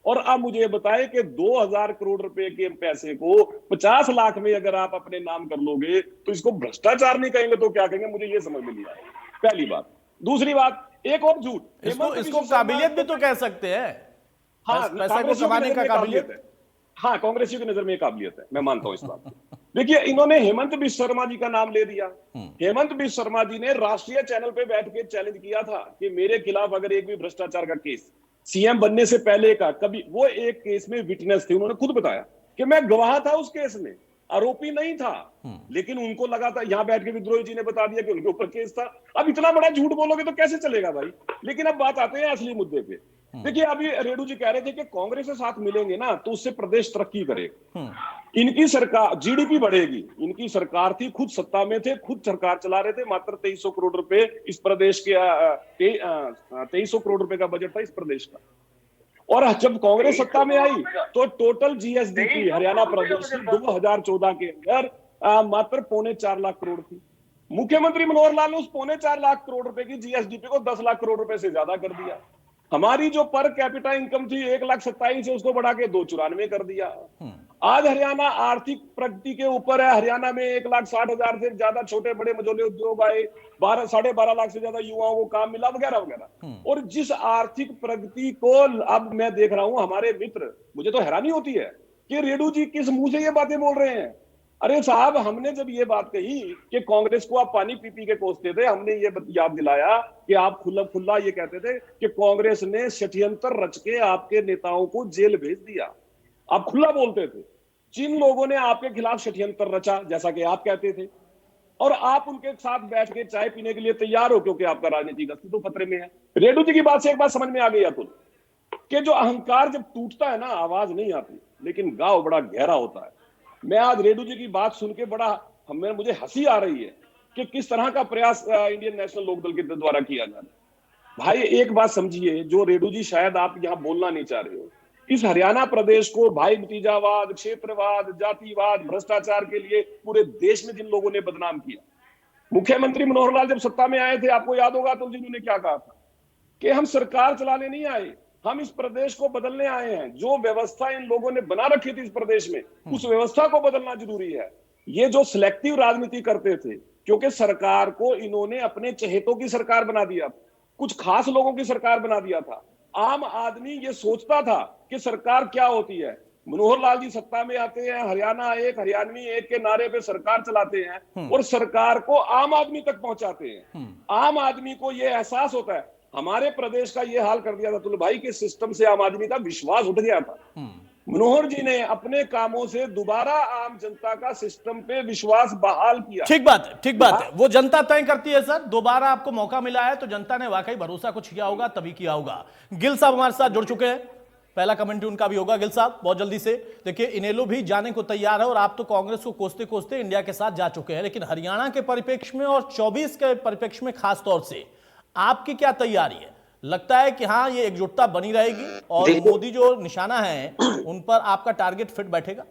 और अब मुझे ये बताएं कि 2000 करोड़ रुपए के पैसे को 50 लाख में अगर आप अपने नाम कर लोगे, तो इसको भ्रष्टाचार नहीं कहेंगे तो क्या कहेंगे? मुझे ये समझ में नहीं आया, पहली बात। दूसरी बात, एक और झूठ, इसको काबिलियत भी तो कह सकते हैं। हाँ, पैसा को कमाने का काबिलियत है। हाँ, कांग्रेसियों की नजर में काबिलियत है, मैं मानता हूं इस बात को। देखिए, इन्होंने हेमंत बिस्वा शर्मा जी का नाम ले दिया। हेमंत बिस्वा शर्मा जी ने राष्ट्रीय चैनल पे बैठ के चैलेंज किया था कि मेरे खिलाफ अगर एक भी भ्रष्टाचार का केस, सीएम बनने से पहले का कभी, वो एक केस में विटनेस थे, उन्होंने खुद बताया कि मैं गवाह था उस केस में, आरोपी नहीं था, लेकिन उनको लगा था, यहां बैठ के विद्रोही जी ने बता दिया कि उनके ऊपर केस था। अब इतना बड़ा झूठ बोलोगे तो कैसे चलेगा भाई? लेकिन अब बात आते हैं असली मुद्दे पे। देखिए, अभी रेडू जी कह रहे थे कि कांग्रेस के साथ मिलेंगे ना तो उससे प्रदेश तरक्की करेगा, इनकी सरकार, जीडीपी बढ़ेगी। इनकी सरकार थी, खुद सत्ता में थे, खुद सरकार चला रहे थे, मात्र 2300 करोड़ रुपए इस प्रदेश के 2300 करोड़ रुपए का बजट था इस प्रदेश का। और जब कांग्रेस सत्ता में आई तो टोटल जीएसडीपी हरियाणा प्रदेश की 2014 के अंदर मात्र 4.25 लाख करोड़ थी। मुख्यमंत्री मनोहर लाल ने उस 4.25 लाख करोड़ रुपए की जीएसडीपी को 10 लाख करोड़ रुपए से ज्यादा कर दिया। हमारी जो पर कैपिटा इनकम थी 1,27,000 से उसको बढ़ा के 294 कर दिया। आज हरियाणा आर्थिक प्रगति के ऊपर है। हरियाणा में 1,60,000 से ज्यादा छोटे बड़े मझोले उद्योग आए, 12-12.5 लाख से ज्यादा युवाओं को काम मिला, वगैरह वगैरह। और जिस आर्थिक प्रगति को अब मैं देख रहा हूं हमारे मित्र, मुझे तो हैरानी होती है कि रेड्डू जी किस मुंह से ये बातें बोल रहे हैं। अरे साहब, हमने जब ये बात कही कि कांग्रेस को आप पानी पी के कोसते थे, हमने ये याद दिलाया कि आप खुला ये कहते थे कि कांग्रेस ने षड्यंत्र रच के आपके नेताओं को जेल भेज दिया। आप खुला बोलते थे। जिन लोगों ने आपके खिलाफ षड्यंत्र रचा, जैसा कि आप कहते थे, और आप उनके साथ बैठ के चाय पीने के लिए तैयार हो, क्योंकि आपका राजनीतिक अस्तित्व खतरे में है। रेड्डू जी की बात से एक बात समझ में आ गई अतुल, कि जो अहंकार जब टूटता है ना, आवाज नहीं आती, लेकिन गाँव बड़ा गहरा होता है। मैं आज रेड्डू जी की बात सुन के मुझे हंसी आ रही है कि किस तरह का प्रयास इंडियन नेशनल लोकदल के द्वारा किया जा रहा है। भाई एक बात समझिए, जो रेड्डू जी शायद आप यहां बोलना नहीं चाह रहे हो, इस हरियाणा प्रदेश को भाई भतीजावाद, क्षेत्रवाद, जातिवाद, भ्रष्टाचार के लिए पूरे देश में जिन लोगों ने बदनाम किया, मुख्यमंत्री मनोहर लाल जब सत्ता में आए थे, आपको याद होगा तो जिन्होंने क्या कहा था कि हम सरकार चलाने नहीं आए, हम इस प्रदेश को बदलने आए हैं। जो व्यवस्था इन लोगों ने बना रखी थी इस प्रदेश में, उस व्यवस्था को बदलना जरूरी है। ये जो सिलेक्टिव राजनीति करते थे, क्योंकि सरकार को इन्होंने अपने चहेतों की सरकार बना दिया, कुछ खास लोगों की सरकार बना दिया था। आम आदमी ये सोचता था कि सरकार क्या होती है। मनोहर लाल जी सत्ता में आते हैं, हरियाणा एक, हरियाणवी एक के नारे पे सरकार चलाते हैं और सरकार को आम आदमी तक पहुंचाते हैं। आम आदमी को ये एहसास होता है। हमारे प्रदेश का ये हाल कर दिया था तुल भाई के सिस्टम से आम आदमी का विश्वास उठ गया था। मनोहर जी ने अपने कामों से दोबारा आम जनता का सिस्टम पे विश्वास बहाल किया। ठीक बात है, ठीक बात है। वो जनता तय करती है सर। दोबारा आपको मौका मिला है तो जनता ने वाकई भरोसा कुछ किया होगा, तभी किया होगा। गिल साहब हमारे साथ जुड़ चुके हैं, पहला कमेंट उनका भी होगा। गिल साहब बहुत जल्दी से देखिए, इनेलो भी जाने को तैयार है और आप तो कांग्रेस को कोसते कोसते इंडिया के साथ जा चुके हैं, लेकिन हरियाणा के परिप्रेक्ष्य में और 24 के परिप्रेक्ष्य में खास तौर से आपकी क्या तैयारी है? लगता है कि हाँ ये एकजुटता बनी रहेगी और मोदी जो निशाना है उन पर आपका टारगेट फिट बैठेगा?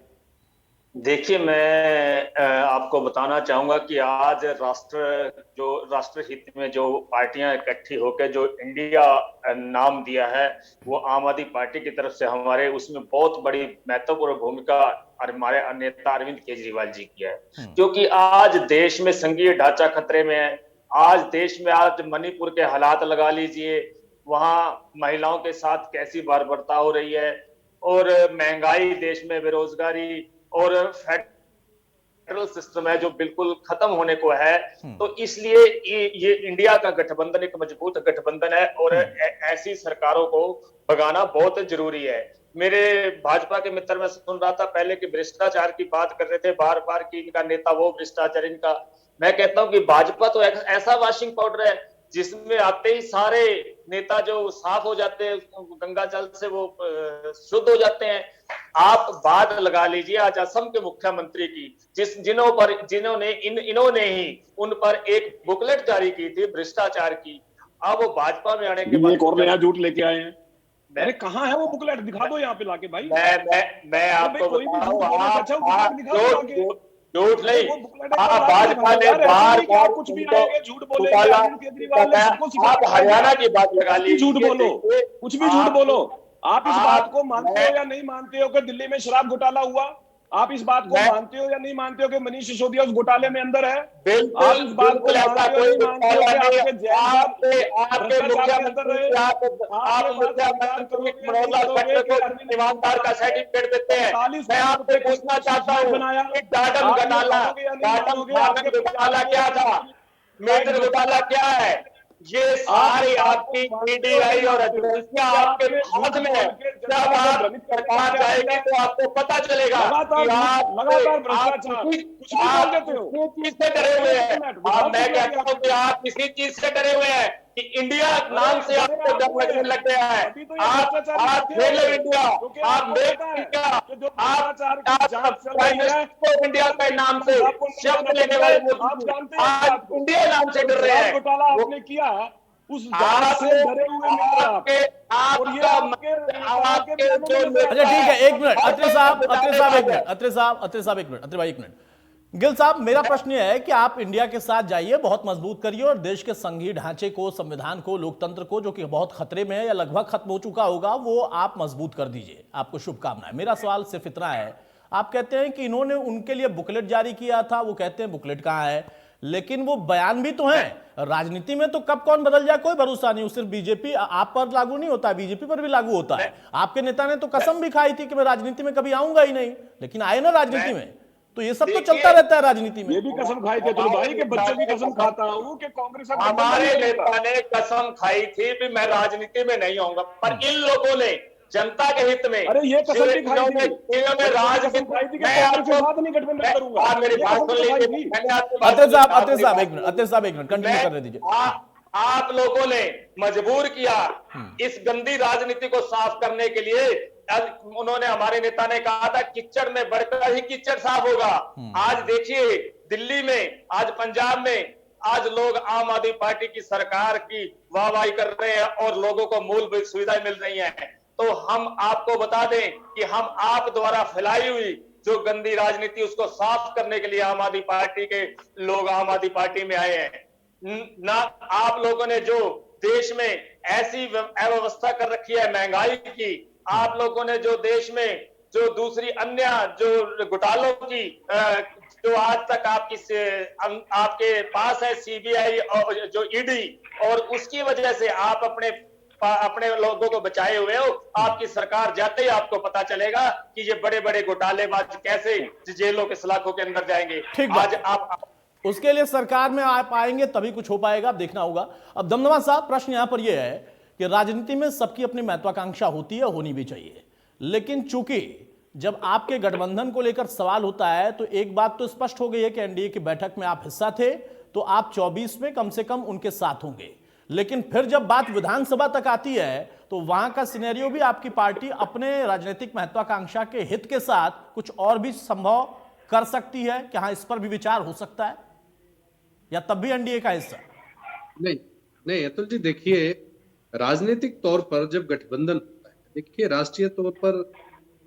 देखिए, मैं आपको बताना चाहूंगा कि आज राष्ट्रहित में जो पार्टियां इकट्ठी होकर जो इंडिया नाम दिया है, वो आम आदमी पार्टी की तरफ से हमारे उसमें बहुत बड़ी महत्वपूर्ण भूमिका हमारे नेता अरविंद केजरीवाल जी की है। क्योंकि आज देश में संघीय ढांचा खतरे में है। आज देश में आज मणिपुर के हालात लगा लीजिए, वहां महिलाओं के साथ कैसी बर्बरता हो रही है, और महंगाई देश में, बेरोजगारी और फेडरल सिस्टम है जो बिल्कुल खत्म होने को है। तो इसलिए ये इंडिया का गठबंधन एक मजबूत गठबंधन है और ऐसी सरकारों को भगाना बहुत जरूरी है। मेरे भाजपा के मित्र, मैं सुन रहा था पहले कि भ्रष्टाचार की बात कर रहे थे बार बार कि इनका नेता वो भ्रष्टाचार इनका। मैं कहता हूं कि भाजपा तो ऐसा वॉशिंग पाउडर है जिसमें आते ही सारे नेता जो साफ हो जाते हैं, गंगा जल से वो शुद्ध हो जाते हैं। आप बात लगा लीजिए आज असम के मुख्यमंत्री की, इन्होंने ही उन पर एक बुकलेट जारी की थी भ्रष्टाचार की। अब वो भाजपा में आने के बाद एक और नया झूठ लेके आए हैं। अरे कहाँ है वो बुकलेट? दिखा दो यहाँ पे लाके भाई। मैं आपको झूठ नहीं, भाजपा ने बार कुछ भी झूठ बोले, आप हरियाणा की बात लगा ली, झूठ बोलो, कुछ भी झूठ बोलो। आप इस बात को मानते हो या नहीं मानते हो कि दिल्ली में शराब घोटाला हुआ? आप इस बात को मानते हो या नहीं मानते हो कि मनीष सिसोदिया उस घोटाले में अंदर है? आप इस बात को मानते हो या नहीं मानते हो कि आपके मुख्यमंत्री ईमानदार का सर्टिफिकेट देते हैं? मैं आपसे पूछना चाहता हूँ, घोटाला क्या था, मेजर घोटाला क्या है? ये सारी आपकी पीडीआई और एजेंसियां आपके हाथ में है। जब आप सरकार जाएगी तो आपको पता चलेगा कि आप किसी चीज से डरे हुए हैं। मैं कहता हूँ कि आप किसी चीज से डरे हुए हैं कि इंडिया नाम से आपको डर लगने लग गया है। आप खेलो इंडिया, आप मेक इंडिया, आप इंडिया के नाम से शब्द लेने वाले आज इंडिया नाम से डर रहे हैं। घोटाला आपने किया, उस जांच से डरे हुए मिल रहे आप। और ये अच्छा ठीक है, एक मिनट अत्रे साहब एक मिनट, अत्रे भाई एक मिनट। गिल साहब, मेरा प्रश्न यह है कि आप इंडिया के साथ जाइए, बहुत मजबूत करिए और देश के संघीय ढांचे को, संविधान को, लोकतंत्र को, जो कि बहुत खतरे में है या लगभग खत्म हो चुका होगा, वो आप मजबूत कर दीजिए। आपको शुभकामनाएं। मेरा सवाल सिर्फ इतना है, आप कहते हैं कि इन्होंने उनके लिए बुकलेट जारी किया था, वो कहते हैं बुकलेट कहां है, लेकिन वो बयान भी तो है। राजनीति में तो कब कौन बदल जाए कोई भरोसा नहीं। सिर्फ बीजेपी आप पर लागू नहीं होता, बीजेपी पर भी लागू होता है। आपके नेता ने तो कसम भी खाई थी कि मैं राजनीति में कभी आऊंगा ही नहीं, लेकिन आए ना राजनीति में। तो ये सब तो चलता रहता है राजनीति में। ये भी कसम खाई थी अतुल भाई के बच्चों की कसम खाता हूं कि कांग्रेस हमारे नेता ने कसम खाई थी कि मैं राजनीति में नहीं आऊंगा, पर इन लोगों ने जनता के हित में, अरे ये कसम भी खाई थी, इन्होंने राजनीति मैं कांग्रेस के साथ नहीं गठबंधन करूंगा। आप मेरी बात सुन लीजिए, अत्रे साहब एक मिनट कंटिन्यू करने दीजिए। आप लोगों ने मजबूर किया इस गंदी राजनीति को साफ करने के लिए। उन्होंने, हमारे नेता ने कहा था किच्चड़ में बढ़कर ही किच्चड़ साफ होगा। आज देखिए दिल्ली में, आज पंजाब में, आज लोग आम आदमी पार्टी की सरकार की वाहवाही कर रहे हैं और लोगों को मूलभूत सुविधाएं मिल रही हैं। तो हम आपको बता दें कि हम आप द्वारा फैलाई हुई जो गंदी राजनीति, उसको साफ करने के लिए आम आदमी पार्टी के लोग आम आदमी पार्टी में आए हैं। ना आप लोगों ने जो देश में ऐसी अव्यवस्था कर रखी है महंगाई की, आप लोगों ने जो देश में जो दूसरी अन्य जो घोटालों की जो आज तक आपके पास है सीबीआई और जो ईडी, और उसकी वजह से आप अपने लोगों को बचाए हुए हो। आपकी सरकार जाते ही आपको पता चलेगा कि ये बड़े बड़े घोटालेबाज कैसे जेलों के सलाखों के अंदर जाएंगे। आज आप उसके लिए सरकार में आप आएंगे तभी कुछ हो पाएगा, देखना होगा। अब दमदमा साहब, प्रश्न यहां पर यह है कि राजनीति में सबकी अपनी महत्वाकांक्षा होती है, होनी भी चाहिए, लेकिन चूंकि जब आपके गठबंधन को लेकर सवाल होता है तो एक बात तो स्पष्ट हो गई है कि एनडीए की बैठक में आप हिस्सा थे, तो आप 24 में कम से कम उनके साथ होंगे। लेकिन फिर जब बात विधानसभा तक आती है तो वहां का सिनेरियो भी आपकी पार्टी अपने राजनीतिक महत्वाकांक्षा के हित के साथ कुछ और भी संभव कर सकती है कि हाँ, इस पर भी विचार हो सकता है, या तब भी एनडीए का हिस्सा? नहीं अतुल जी, देखिए राजनीतिक तौर पर जब गठबंधन होता है, देखिए राष्ट्रीय तौर पर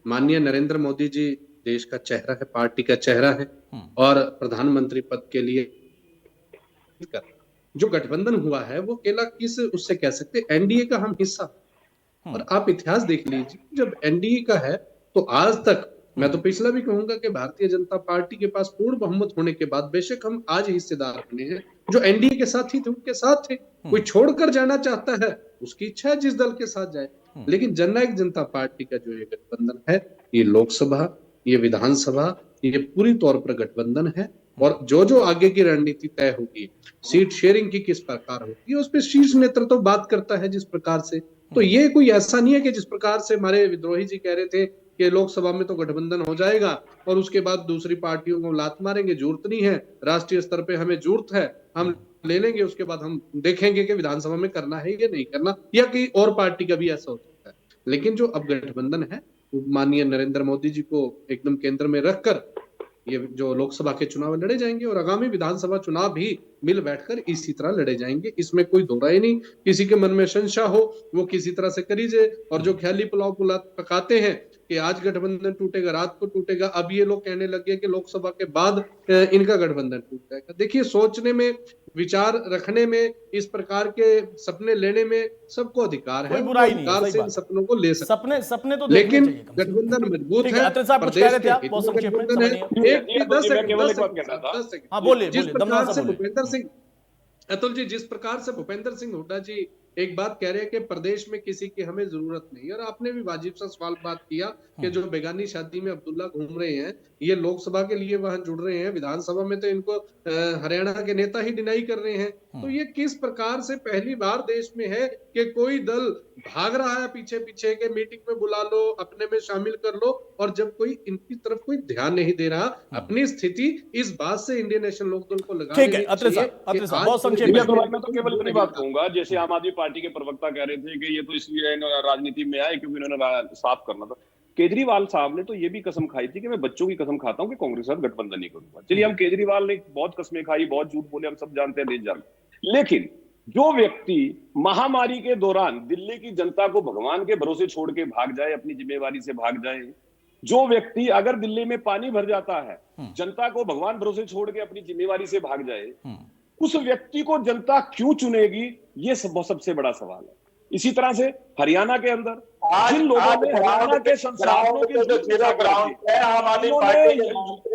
माननीय नरेंद्र मोदी जी देश का चेहरा है, पार्टी का चेहरा है, और प्रधानमंत्री पद के लिए जो गठबंधन हुआ है वो अकेला किस उससे कह सकते, एनडीए का हम हिस्सा। और आप इतिहास देख लीजिए, जब एनडीए का है तो आज तक, मैं तो पिछला भी कहूंगा कि भारतीय जनता पार्टी के पास पूर्ण बहुमत होने के बाद, बेशक हम आज हिस्सेदार बने हैं, जो एनडीए के साथ ही थे उनके साथ थे। कोई छोड़कर जाना चाहता है उसकी इच्छा है जिस दल के साथ जाए, लेकिन जननायक जनता पार्टी का जो ये गठबंधन है, ये लोकसभा, ये विधानसभा, ये पूरी तौर पर गठबंधन है। और जो आगे की रणनीति तय होगी, सीट शेयरिंग की किस प्रकार होगी, उस पर शीर्ष नेतृत्व तो बात करता है जिस प्रकार से। तो ये कोई ऐसा नहीं है कि जिस प्रकार से हमारे विद्रोही जी कह रहे थे कि लोकसभा में तो गठबंधन हो जाएगा और उसके बाद दूसरी पार्टियों को लात मारेंगे, जरूरत नहीं है, राष्ट्रीय स्तर पे हमें जरूरत है, हम ले लेंगे, उसके बाद हम देखेंगे कि विधानसभा में करना है या नहीं करना, या कि और पार्टी का भी ऐसा हो सकता है। लेकिन जो अब गठबंधन है वो माननीय नरेंद्र मोदी जी को एकदम केंद्र में रखकर ये जो लोकसभा के चुनाव लड़े जाएंगे और आगामी विधानसभा चुनाव भी मिल बैठकर इसी तरह लड़े जाएंगे, इसमें कोई दो राय नहीं। किसी के मन में संशय हो वो किसी तरह से करीजे, और जो ख्याली पुलाव पकाते हैं कि आज गठबंधन टूटेगा, रात को टूटेगा, अब ये लोग कहने लगे कि लोकसभा के बाद इनका गठबंधन टूट जाएगा। देखिए, सोचने में, विचार रखने में, इस प्रकार के सपने लेने में सबको अधिकार है, अधिकार से इन सपनों को ले सकते सपने तो लेकिन गठबंधन मजबूत है। अतुल जी, जिस प्रकार से भूपेंद्र सिंह हुड्डा जी एक बात कह रहे हैं कि प्रदेश में किसी की हमें जरूरत नहीं, और आपने भी वाजिब सा सवाल बात किया कि जो बेगानी शादी में अब्दुल्ला घूम रहे हैं, ये लोकसभा के लिए वहां जुड़ रहे हैं, विधानसभा में तो इनको हरियाणा के नेता ही डिनाई कर रहे हैं। तो ये किस प्रकार से पहली बार देश में है कि कोई दल भाग रहा है पीछे पीछे के मीटिंग में बुला लो, अपने में शामिल कर लो, और जब कोई इनकी तरफ कोई ध्यान नहीं दे रहा। अपनी स्थिति इस बात से इंडियन नेशनल लोकदल को लगा ठीक है। बहुत संक्षेप में मैं तो केवल इतनी बात कहूंगा, जैसे आम आदमी पार्टी के प्रवक्ता कह रहे थे कि ये तो इसलिए राजनीति में आए क्योंकि इन्होंने साफ करना था। केजरीवाल साहब ने तो ये भी कसम खाई थी कि मैं बच्चों की कसम खाता हूं कि कांग्रेस के साथ गठबंधन नहीं करूंगा। चलिए, हम केजरीवाल ने बहुत कस्में खाई, बहुत झूठ बोले, हम सब जानते हैं, देश जानते हैं, लेकिन जो व्यक्ति महामारी के दौरान दिल्ली की जनता को भगवान के भरोसे छोड़ के भाग जाए, अपनी जिम्मेवारी से भाग जाए, जो व्यक्ति अगर दिल्ली में पानी भर जाता है जनता को भगवान भरोसे छोड़ के अपनी जिम्मेवारी से भाग जाए, उस व्यक्ति को जनता क्यों चुनेगी, ये सबसे बड़ा सवाल है। इसी तरह से हरियाणा के अंदर जिन लोगों ने हरियाणा के संसाधनों की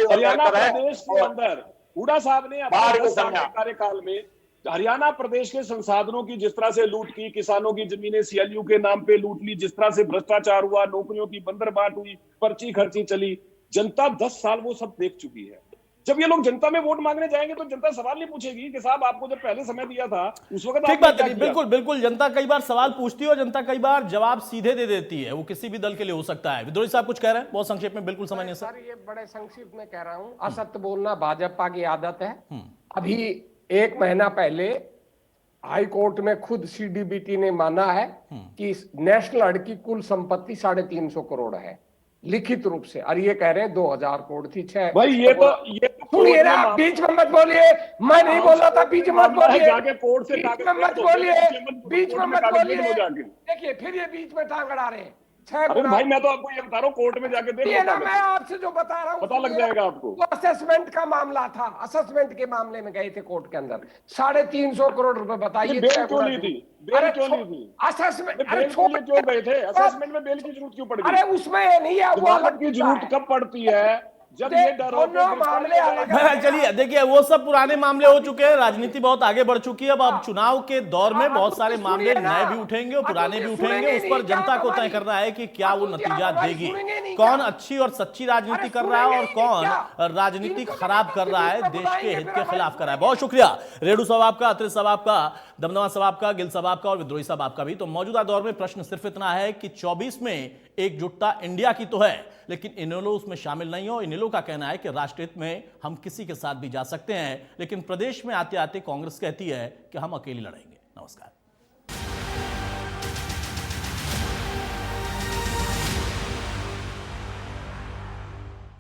हरियाणा प्रदेश के अंदर हुड्डा साहब ने अपने 10 साल के कार्यकाल में हरियाणा प्रदेश के संसाधनों की जिस तरह से लूट की, किसानों की जमीनें सीएलयू के नाम पे लूट ली, जिस तरह से भ्रष्टाचार हुआ, नौकरियों की बंदरबाट हुई, पर्ची खर्ची चली, जनता 10 साल वो सब देख चुकी है। जब ये लोग जनता में वोट मांगने जाएंगे तो जनता सवाल नहीं पूछेगी कि साहब आपको जब पहले समय दिया था उस वक्त ठीक बात है, बिल्कुल बिल्कुल। जनता कई बार सवाल पूछती है और जनता कई बार जवाब सीधे दे देती है, वो किसी भी दल के लिए हो सकता है। विद्रोही साहब कुछ कह रहे हैं, बहुत संक्षेप में, बिल्कुल समझ नहीं सर। ये बड़े संक्षिप्त में कह रहा हूं, असत्य बोलना भाजपा की आदत है। अभी 1 महीना पहले हाई कोर्ट में खुद सीडीबीटी ने माना है कि नेशनल हड की कुल संपत्ति 350 करोड़ है, लिखित रूप से। और ये कह रहे हैं 2000 करोड़ थी। 6 भाई ये तो सुनिए ना, बीच में मत बोलिए, मैं नहीं बोला था, बीच में मत बोलिए, बीच में मत बोलिए, बीच में मत बोलिए। देखिए फिर ये बीच में टांग अड़ा रहे हैं। अरे भाई मैं तो आपको ये बता रहा हूँ, कोर्ट में जाके देखो ना, मैं आपसे जो बता रहा हूँ पता लग जाएगा आपको। वो असेसमेंट का मामला था, असेसमेंट के मामले में गए थे कोर्ट के अंदर, 350 करोड़ रुपए बताइए। बेल क्यों ली थी? बेल क्यों ली थी? असेसमेंट क्यों गए थे? असेसमेंट में बेल की जरूरत क्यों पड़ गई? अरे उसमें नहीं है, वो अलग की जरूरत कब पड़ती है? जब ये डर मामले अलग है। चलिए देखिए, वो सब पुराने मामले हो चुके हैं, राजनीति बहुत आगे बढ़ चुकी है। अब चुनाव के दौर में बहुत सारे मामले नए भी उठेंगे और पुराने भी उठेंगे। उस पर जनता को तय करना है कि क्या वो नतीजा देगी, कौन अच्छी और सच्ची राजनीति कर रहा है और कौन राजनीति खराब कर रहा है, देश के हित के खिलाफ कर रहा है। बहुत शुक्रिया रेडू साहब आपका, अत्रे साहब आपका, दमदमा साहब आपका, गिल साहब आपका और विद्रोही साहब आपका भी। तो मौजूदा दौर में प्रश्न सिर्फ इतना है कि 24 में एकजुटता इंडिया की तो है, लेकिन इनेलो उसमें शामिल नहीं हो। इनेलो का कहना है कि राष्ट्र हित में हम किसी के साथ भी जा सकते हैं, लेकिन प्रदेश में आते आते कांग्रेस कहती है कि हम अकेले लड़ेंगे। नमस्कार।